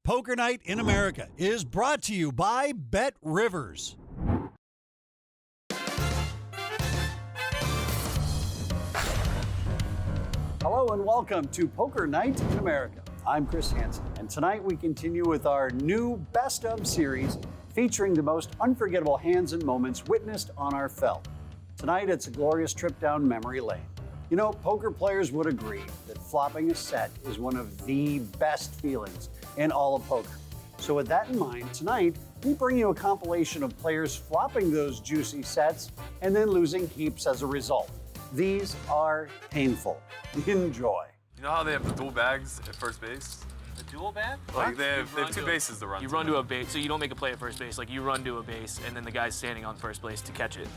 Poker Night in America is brought to you by Bet Rivers. Hello and welcome to Poker Night in America. I'm Chris Hansen, and tonight we continue with our new Best Of series featuring the most unforgettable hands and moments witnessed on our felt. Tonight it's a glorious trip down memory lane. You know, poker players would agree that flopping a set is one of the best feelings in all of poker. So with that in mind, tonight we bring you a compilation of players flopping those juicy sets and then losing heaps as a result. These are painful. Enjoy. You know how they have the dual bags at first base? The dual bag? Like they have two bases to run. You run to a base, so you don't make a play at first base. Like you run to a base, and then the guy's standing on first base to catch it.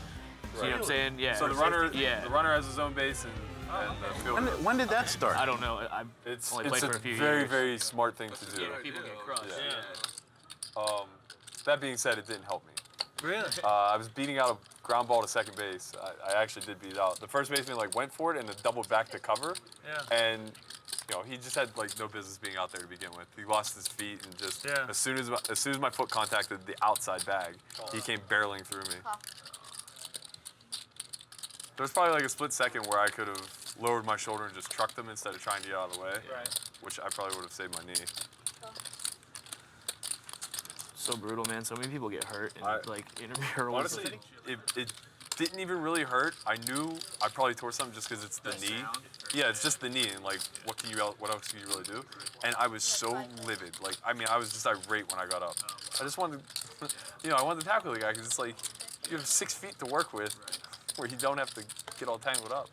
So you know what I'm saying? Yeah. So the runner has his own base and the fielder. When did that start? I don't know. I've only played for a few years. It's a very, very smart thing to do. Yeah, people get crushed. Yeah. That being said, it didn't help me. Really? I was beating out a ground ball to second base. I actually did beat it out. The first baseman went for it and then doubled back to cover. Yeah. And he just had no business being out there to begin with. He lost his feet and just as soon as my foot contacted the outside bag, he came barreling through me. There was probably a split second where I could have lowered my shoulder and just trucked him instead of trying to get out of the way, which I probably would have saved my knee. So brutal, man. So many people get hurt and interfere. Honestly, it didn't even really hurt. I knew I probably tore something just because it's the knee. Yeah, it's just the knee, and what else can you really do? And I was so livid. I was just irate when I got up. I just wanted, I wanted to tackle the guy because it's you have 6 feet to work with, where you don't have to get all tangled up.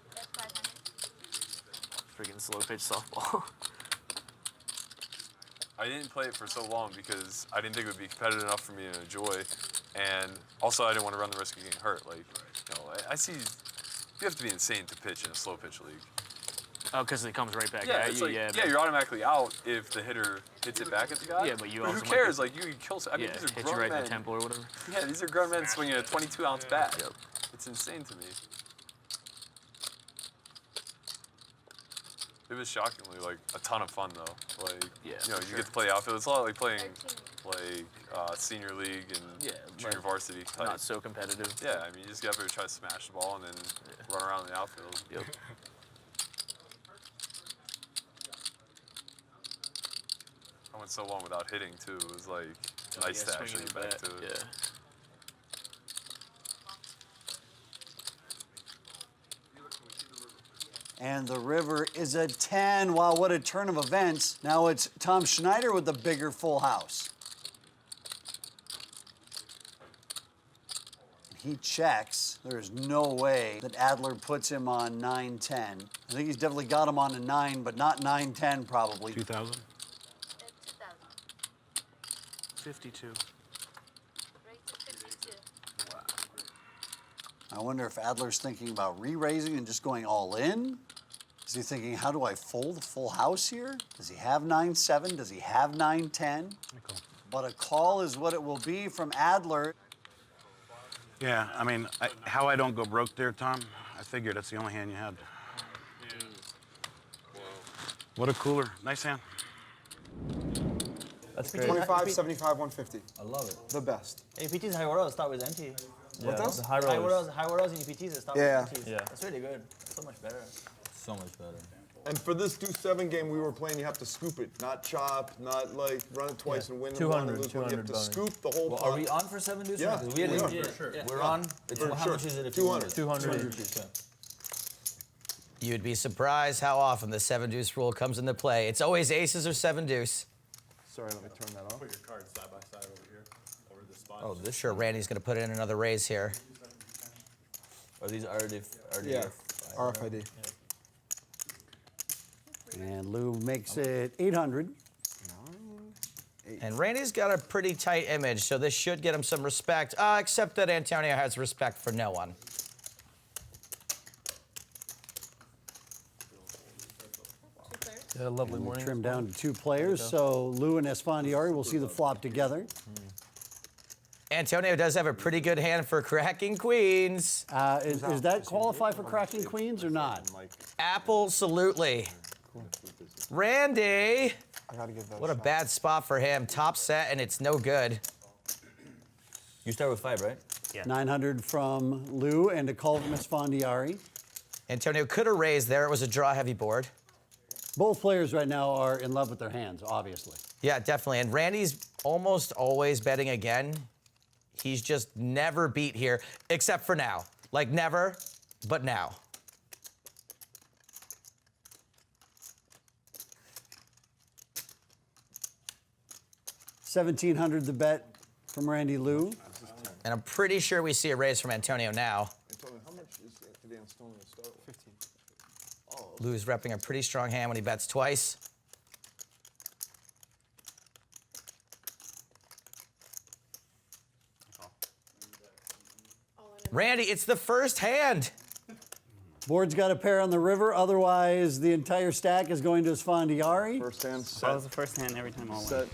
Freaking slow pitch softball. I didn't play it for so long because I didn't think it would be competitive enough for me to enjoy, and also I didn't want to run the risk of getting hurt. I see you have to be insane to pitch in a slow pitch league. Oh, because it comes right back at you. You're automatically out if the hitter hits it back at the guy. Yeah, but you also who cares? You can kill. I mean, these are hit grown you right men. in the temple or whatever. Yeah, these are grown men swinging a 22-ounce bat. Yep. It's insane to me. It was shockingly a ton of fun though. You get to play outfield. It's a lot like playing senior league and junior varsity type. Not so competitive. Yeah, I mean you just get up there and try to smash the ball and then run around in the outfield. Yep. I went so long without hitting too. It was nice to actually get back to it. Yeah. And the river is a 10. Wow, what a turn of events. Now it's Tom Schneider with the bigger full house. He checks. There's no way that Adler puts him on 9-10. I think he's definitely got him on a 9, but not 9-10 probably. 2000? 52. Wow. I wonder if Adler's thinking about re-raising and just going all in? Is he thinking, how do I fold a full house here? Does he have 9-7? Does he have 9-10? But a call is what it will be from Adler. Yeah, I mean, how I don't go broke there, Tom, I figured that's the only hand you had. What a cooler. Nice hand. That's great. 25, 75, 150. I love it. The best. EPT's high rolls start with empty. What does? The high rolls and EPTs start with empties. Yeah. That's really good. So much better. So much better. And for this 2-7 game we were playing, you have to scoop it, not chop, not run it twice and win the one and lose one. You have to scoop the whole pot. Are we on for 7 deuce? Yeah, We are. For sure. We're on. How much is it? 200. 200. You'd be surprised how often the 7 deuce rule comes into play. It's always aces or 7 deuce. Sorry, let me turn that off. Put your cards side by side over here, over this spot. Oh, this sure. Randy's gonna put in another raise here. Are these RDF? Yeah, RFID. And Lou makes it 800. And Randy's got a pretty tight image, so this should get him some respect, except that Antonio has respect for no one. Yeah, lovely morning. Trim down to 2 players, so Lou and Esfandiari will see the flop together. Antonio does have a pretty good hand for cracking queens. Is that qualify for cracking queens or not? Absolutely. Randy. I gotta give that What a shot. bad spot for him. Top set, and it's no good. You start with 5, right? 900 from Lou and a call from Esfandiari. Antonio could have raised there. It was a draw-heavy board. Both players right now are in love with their hands, obviously. Yeah, definitely. And Randy's almost always betting again. He's just never beat here, except for now. Like never, but now. $1,700 the bet from Randy Lou. And I'm pretty sure we see a raise from Antonio now. Antonio, how much is the Antonio start with? 15. Lou's repping a pretty strong hand when he bets twice. Randy, it's the first hand. Board's got a pair on the river, otherwise the entire stack is going to Esfandiari. First hand, set. That was the first hand every time all went. Set.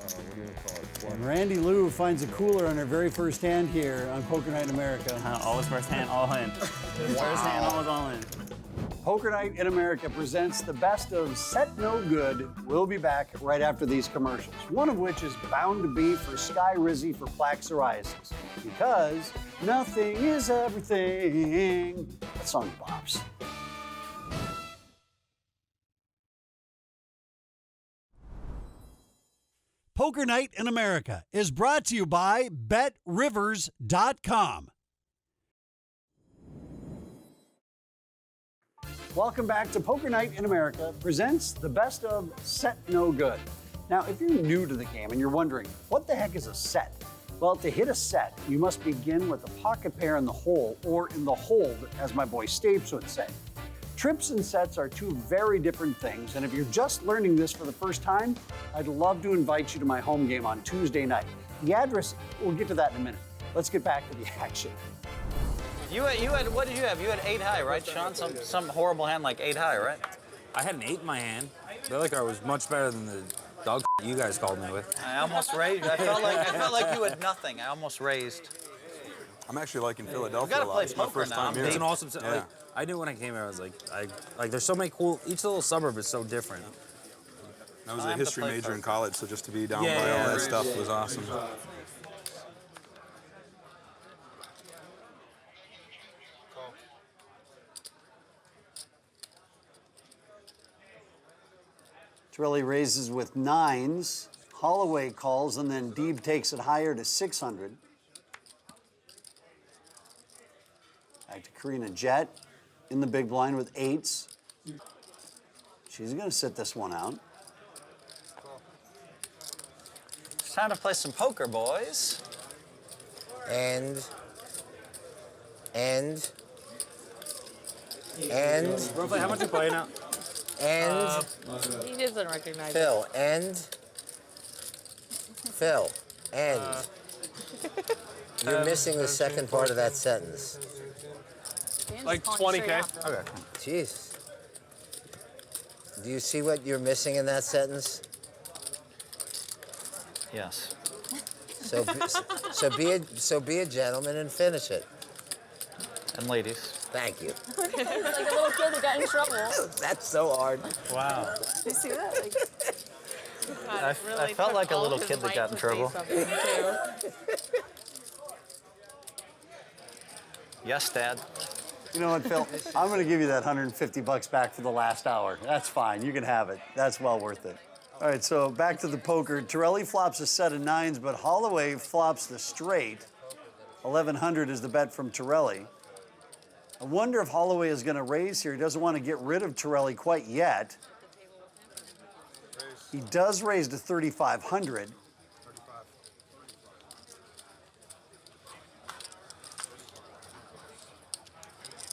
What do you call it? Flush. And Randy Lou finds a cooler on her very first hand here on Poker Night in America. Always first hand, all in. First hand, always all in. Poker Night in America presents the best of Set No Good. We'll be back right after these commercials, one of which is bound to be for Sky Rizzy for plaque psoriasis. Because nothing is everything. That song bops. Poker Night in America is brought to you by BetRivers.com. Welcome back to Poker Night in America presents the best of Set No Good. Now, if you're new to the game and you're wondering, what the heck is a set? Well, to hit a set, you must begin with a pocket pair in the hole, or in the hold, as my boy Stapes would say. Trips and sets are two very different things, and if you're just learning this for the first time, I'd love to invite you to my home game on Tuesday night. The address, we'll get to that in a minute. Let's get back to the action. You had what did you have? You had 8 high, right, Sean? Some horrible hand like 8 high, right? I had an 8 in my hand. I feel like I was much better than the dog you guys called me with. I almost raised. I felt like you had nothing. I almost raised. I'm actually liking Philadelphia gotta a lot. play It's my poker first now. time here. It's an awesome set. Yeah. Like, I knew when I came here, I was like, there's so many cool, each little suburb is so different. I was I a have to history play major in first. college, so just to be down Yeah, by all yeah, that right. stuff was awesome. Torelli raises with 9s. Holloway calls, and then Deeb takes it higher to 600. Back to Karina Jet in the big blind with 8s. She's going to sit this one out. It's time to play some poker, boys. Roughly, how much you playing now? He doesn't recognize Phil, You're missing the second part of that sentence. it. Like 20K. Okay. Jeez. Do you see what you're missing in that sentence? Yes. So be a gentleman and finish it. And ladies. Thank you. Like a little kid that got in trouble. That's so hard. Wow. You see that? Like, I felt like a little kid that got in trouble. Yes, Dad. You know what, Phil? I'm going to give you that $150 back for the last hour. That's fine. You can have it. That's well worth it. All right, so back to the poker. Torelli flops a set of 9s, but Holloway flops the straight. 1,100 is the bet from Torelli. I wonder if Holloway is going to raise here. He doesn't want to get rid of Torelli quite yet. He does raise to 3,500.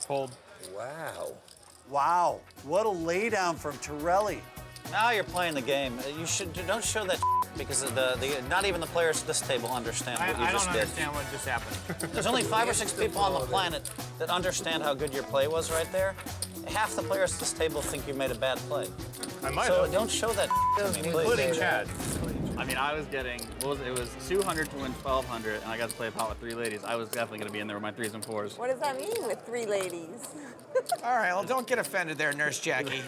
Fold. Wow. Wow, what a laydown from Torelli. Now you're playing the game. You don't show that because not even the players at this table understand what you just did. I don't understand what just happened. There's only 5 or 6 people on the planet that understand how good your play was right there. Half the players at this table think you made a bad play. I might So have. don't show that to me, Including please. Chad. I mean, I was getting, it was 200 to win 1,200, and I got to play a pot with 3 ladies. I was definitely going to be in there with my 3s and 4s. what does that mean with 3 ladies? All right, well, don't get offended there, Nurse Jackie.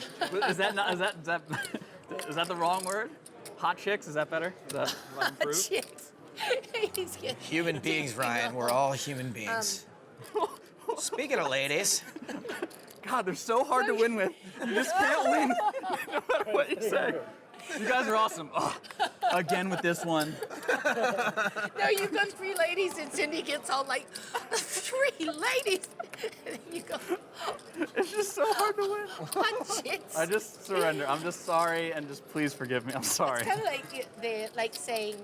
Is that the wrong word? Hot chicks, is that better? Is that improved? Chicks. He's getting- Human beings, Ryan. We're all human beings. Speaking of ladies, God, they're so hard to win with. You just can't win no matter what you say. You guys are awesome. Oh, again with this one. No, you go 3 ladies and Cindy gets all like, 3 ladies. And then you go, It's just so hard to win. hot chicks. I just surrender. I'm just sorry, and just please forgive me. I'm sorry. It's kind of like they're like saying,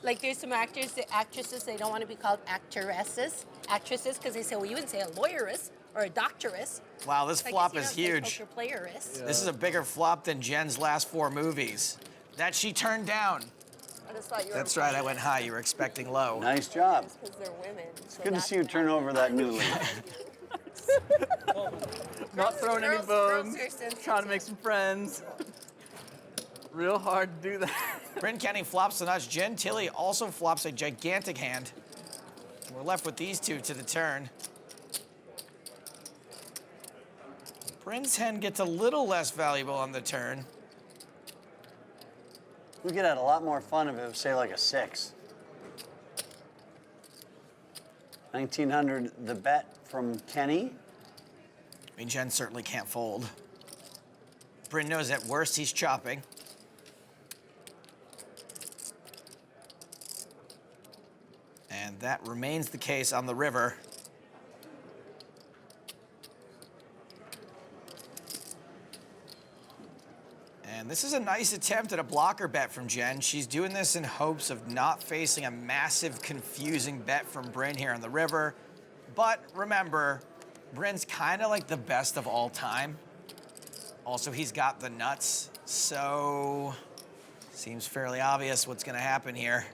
like there's some actresses, they don't want to be called actresses, because they say, well, you wouldn't say a lawyeress or a doctoress. wow, this Like, flop you is don't say huge. poker playeress. This is a bigger flop than Jen's last 4 movies that she turned down. I just thought you were. That's right, I went high. You were expecting low. Nice job. Because they're women. It's good to see you turn over that new leaf. Not throwing any girls bones. are sensitive. Trying to make some friends. Real hard to do that. Bryn Kenny flops the nuts. Jen Tilly also flops a gigantic hand. We're left with these 2 to the turn. Bryn's hand gets a little less valuable on the turn. We could have a lot more fun if it was, say, like a 6. 1900, the bet from Kenny. I mean, Jen certainly can't fold. Bryn knows at worst he's chopping. And that remains the case on the river. And this is a nice attempt at a blocker bet from Jen. She's doing this in hopes of not facing a massive, confusing bet from Bryn here on the river. But remember, Bryn's kind of like the best of all time. Also, he's got the nuts, so seems fairly obvious what's gonna happen here.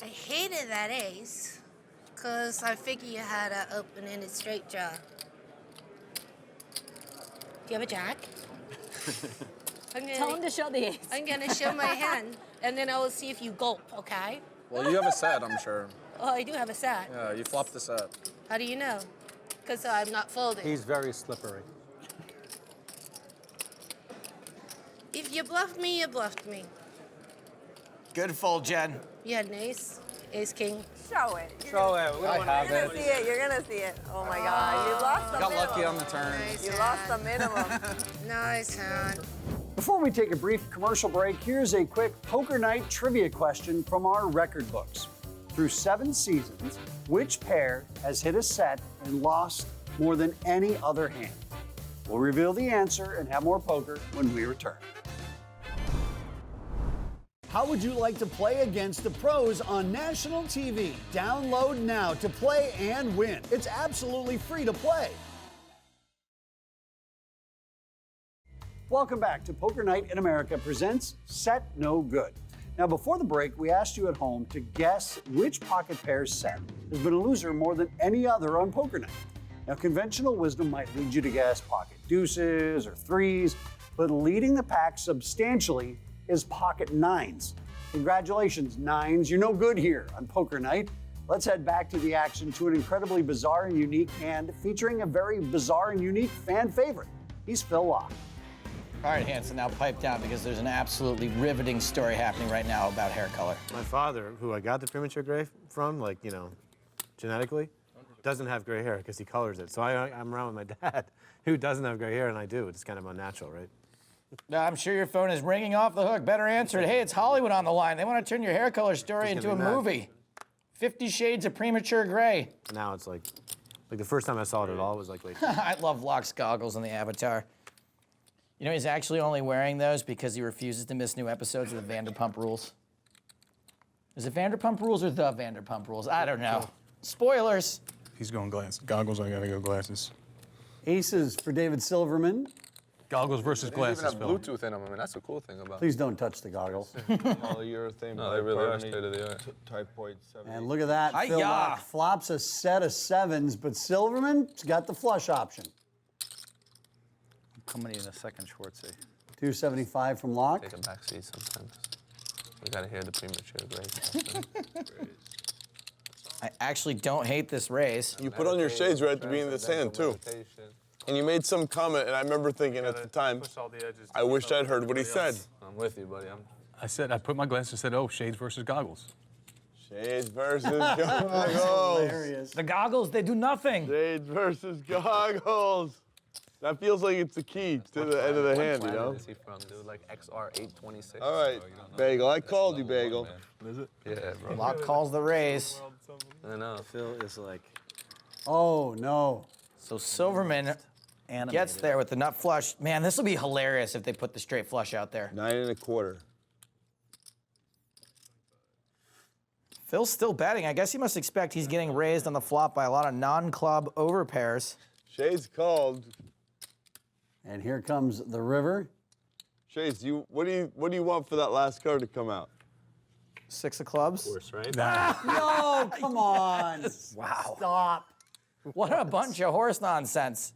I hated that ace, because I figured you had an open-ended straight draw. Do you have a jack? Tell him to show the ace. I'm gonna show my hand, and then I will see if you gulp, okay? Well, you have a set, I'm sure. Oh, I do have a set. Yeah, you flopped the set. How do you know? Because I'm not folding. He's very slippery. If you bluffed me, you bluffed me. Good fold, Jen. You had an ace, ace king. Show it. Show it. You're gonna see it. You're gonna see it. Oh my God! You lost the Got minimum. lucky on the turn. Nice You hand. lost the minimum. Nice hand. Before we take a brief commercial break, here's a quick poker night trivia question from our record books. Through 7 seasons, which pair has hit a set and lost more than any other hand? We'll reveal the answer and have more poker when we return. How would you like to play against the pros on national TV? Download now to play and win. It's absolutely free to play. Welcome back to Poker Night in America presents Set No Good. Now, before the break, we asked you at home to guess which pocket pair's set has been a loser more than any other on Poker Night. Now, conventional wisdom might lead you to guess pocket deuces or threes, but leading the pack substantially is pocket nines. Congratulations, nines. You're no good here on Poker Night. Let's head back to the action to an incredibly bizarre and unique hand featuring a very bizarre and unique fan favorite. He's Phil Locke. All right, Hanson, now pipe down because there's an absolutely riveting story happening right now about hair color. My father, who I got the premature gray from, like, you know, genetically, doesn't have gray hair because he colors it. So I'm around with my dad, who doesn't have gray hair, and I do. It's kind of unnatural, right? I'm sure your phone is ringing off the hook. Better answer it. Hey, it's Hollywood on the line. They want to turn your hair color story He's into a gonna be mad. movie. 50 Shades of Premature Gray. Now it's like the first time I saw it at all was like late. I love Locke's goggles on the Avatar. You know, he's actually only wearing those because he refuses to miss new episodes of the Vanderpump Rules. Is it Vanderpump Rules or the Vanderpump Rules? I don't know. Spoilers. He's going glasses. Goggles, I gotta go glasses. Aces for David Silverman. Goggles versus glasses, They even Phil. have Bluetooth in them. I mean, that's the cool thing about Please don't touch the goggles. Polyurethane. No, they really are state of the art. Typoid 7. And look at that. Phil Hi-ya. Locke flops a set of sevens, but Silverman's got the flush option. Coming in a second, Schwartzy. 275 from Locke. Take a back seat sometimes. We gotta hear the premature gray. I actually don't hate this raise. You put on your shades right at the beginning of the sand, too. And you made some comment, and I remember thinking at the time, I wish I'd heard what he said. I'm with you, buddy. I said, I put my glasses and said, oh, shades versus goggles. Shades versus goggles. Hilarious. The goggles, they do nothing. Shades versus goggles. That feels like it's the key to the end of the hand, you know? What is he from, dude? Like XR826? All right, Bagel. I called you, Bagel. Is it? Yeah, bro. Lock calls the raise. I know. Phil is like. Oh, no. So Silverman gets there with the nut flush. Man, this will be hilarious if they put the straight flush out there. 9 1/4. Phil's still betting. I guess he must expect he's getting raised on the flop by a lot of non-club overpairs. Shades called. And here comes the river. Shades, what do you want for that last card to come out? 6 of clubs. Of course, right? No, come on. Wow. Stop. What a bunch of horse nonsense.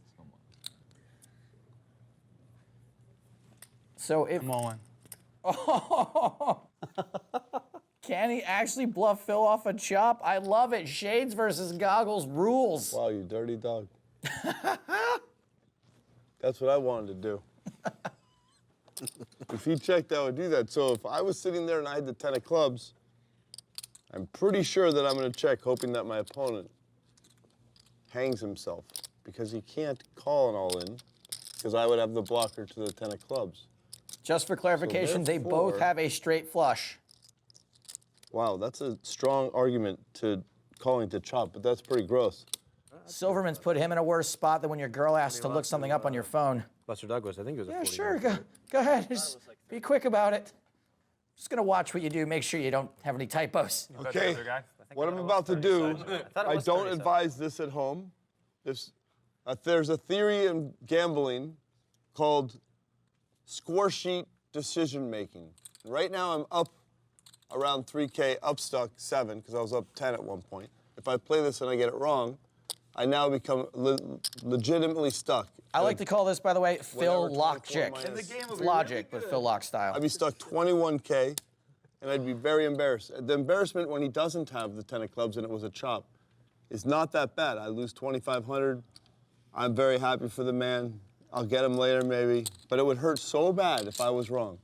So if I'm all in. Oh, can he actually bluff Phil off a chop? I love it. Shades versus goggles rules. Wow, you dirty dog. That's what I wanted to do. If he checked, I would do that. So if I was sitting there and I had the 10 of clubs, I'm pretty sure that I'm going to check, hoping that my opponent hangs himself, because he can't call an all-in, because I would have the blocker to the 10 of clubs. Just for clarification, they both have a straight flush. Wow, that's a strong argument to calling to chop, but that's pretty gross. Silverman's put him in a worse spot than when your girl asks to look something up on your phone. Buster Douglas, I think it was a 40. Yeah, sure. Go ahead. Just be quick about it. Just gonna watch what you do. Make sure you don't have any typos. Okay, what I'm about to do, I don't advise this at home. There's a theory in gambling called score sheet decision making. Right now I'm up around 3K, up stuck 7, because I was up 10 at one point. If I play this and I get it wrong, I now become legitimately stuck. I like to call this, by the way, Phil Lockjick. It's logic, but Phil Lock style. I'd be stuck 21K, and I'd be very embarrassed. The embarrassment when he doesn't have the 10 of clubs and it was a chop is not that bad. I lose 2,500. I'm very happy for the man. I'll get him later maybe, but it would hurt so bad if I was wrong.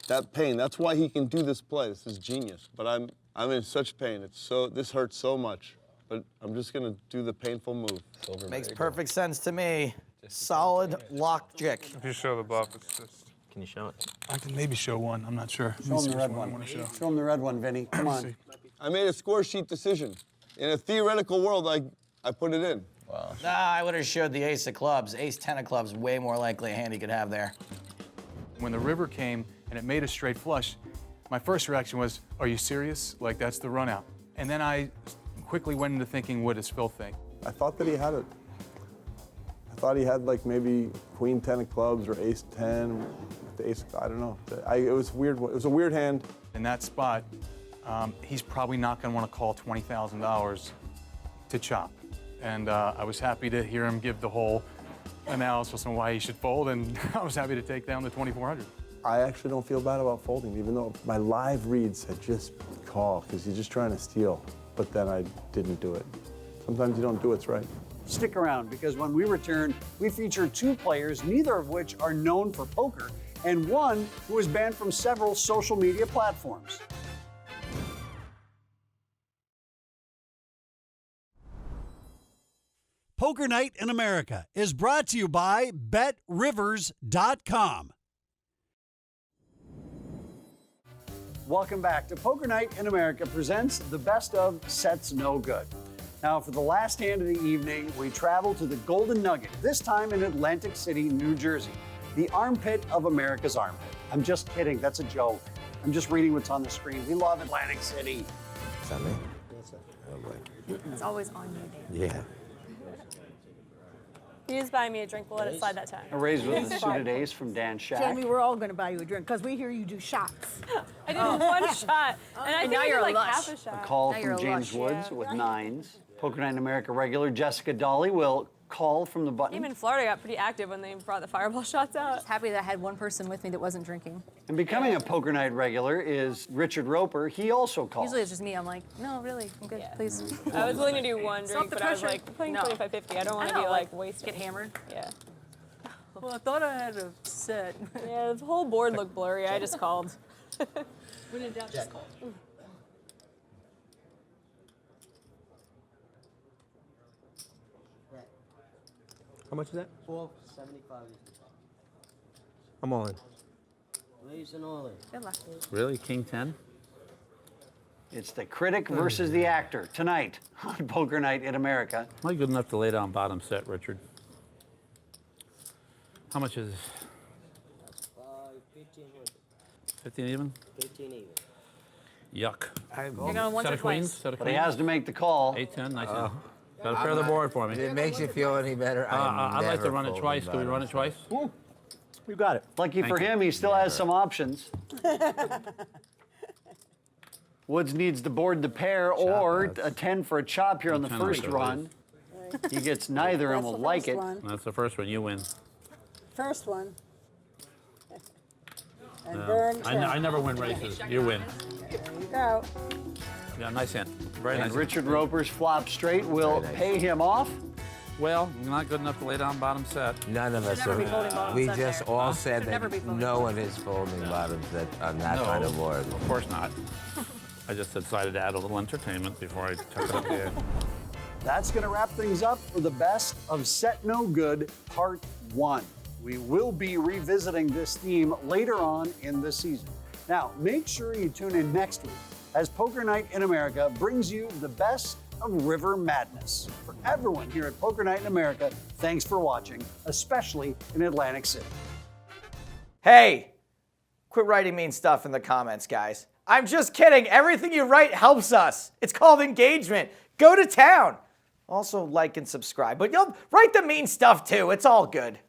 That pain, that's why he can do this play. This is genius, but I'm in such pain. This hurts so much, but I'm just gonna do the painful move. Makes perfect sense to me. Solid Lockjick. If you show the bluff, it's just... Can you show it? I can maybe show one. I'm not sure. Show him the red one. Show him the red one, Vinny. Come on. I made a score sheet decision. In a theoretical world, I put it in. Wow. Nah, I would have showed the ace of clubs. Ace 10 of clubs, way more likely a hand he could have there. When the river came and it made a straight flush, my first reaction was, are you serious? Like, that's the run out. And then I quickly went into thinking, what does Phil think? I thought that he had it. I thought he had like maybe queen 10 of clubs or ace 10 with the ace, I don't know. It was weird. It was a weird hand. In that spot, he's probably not going to want to call $20,000 to chop. And I was happy to hear him give the whole analysis on why he should fold, and I was happy to take down the 2,400. I actually don't feel bad about folding, even though my live reads had just call, because you're just trying to steal. But then I didn't do it. Sometimes you don't do what's right. Stick around, because when we return, we feature 2 players, neither of which are known for poker, and one who is banned from several social media platforms. Poker Night in America is brought to you by BetRivers.com. Welcome back to Poker Night in America presents the best of Sets No Good. Now, for the last hand of the evening, we travel to the Golden Nugget, this time in Atlantic City, New Jersey, the armpit of America's armpit. I'm just kidding, that's a joke. I'm just reading what's on the screen. We love Atlantic City. Is that me? It's always on you, Dave. Yeah. You just buy me a drink, we'll let it slide that time. A raise with a suited ace from Dan Shack. Jamie, we're all going to buy you a drink because we hear you do shots. I did one shot, and I think now I did you're like lush. half a shot. A call from James Woods with 9s. Poker Night in America regular Jessica Dolly will call from the button. Team in Florida got pretty active when they brought the fireball shots out. Just happy that I had one person with me that wasn't drinking. And becoming a Poker Night regular is Richard Roper. He also calls. Usually it's just me. I'm like, no, really, I'm good, please. I was willing to do one Stop drink, the but I was pressure. like, playing No. 25-50. I don't want to be like wasted. Get hammered. Yeah. Well, I thought I had a set. Yeah, the whole board looked blurry. I just called. When in doubt, just call. How much is that? 475. I'm all in. Raise and all in. Good luck, dude. Really? King 10? It's the critic versus the actor tonight on Poker Night in America. Am I good enough to lay down bottom set, Richard? How much is this? 1500. 15 even? 15 even. Yuck. You're going once Set or of queens? twice. Set of But he queens? has to make the call. 8-10, nice. Got to pair the board for me. If it makes you feel any better, I'd like to run it twice. Can we run it twice? You got it. Lucky Thank for you. him, he still has some options. Woods needs the board to pair or a 10 for a chop here on the 10 first on the run. He gets neither and will like it. That's the first one. You win. First one. And No. burn I never win races. You win. There you go. Yeah, nice hand. Very And nice. Richard Roper's flop straight will pay him off. Well, not good enough to lay down bottom set. None of us Should never be folding are. bottom We set just there. all said Should never that be folding no one is folding bottoms that on that No, kind of board. Of course not. I just decided to add a little entertainment before I took it up there. That's going to wrap things up for the best of Set No Good Part 1. We will be revisiting this theme later on in the season. Now, make sure you tune in next week as Poker Night in America brings you the best of River Madness. For everyone here at Poker Night in America, thanks for watching, especially in Atlantic City. Hey, quit writing mean stuff in the comments, guys. I'm just kidding. Everything you write helps us. It's called engagement. Go to town. Also, like and subscribe, but you'll write the mean stuff too. It's all good.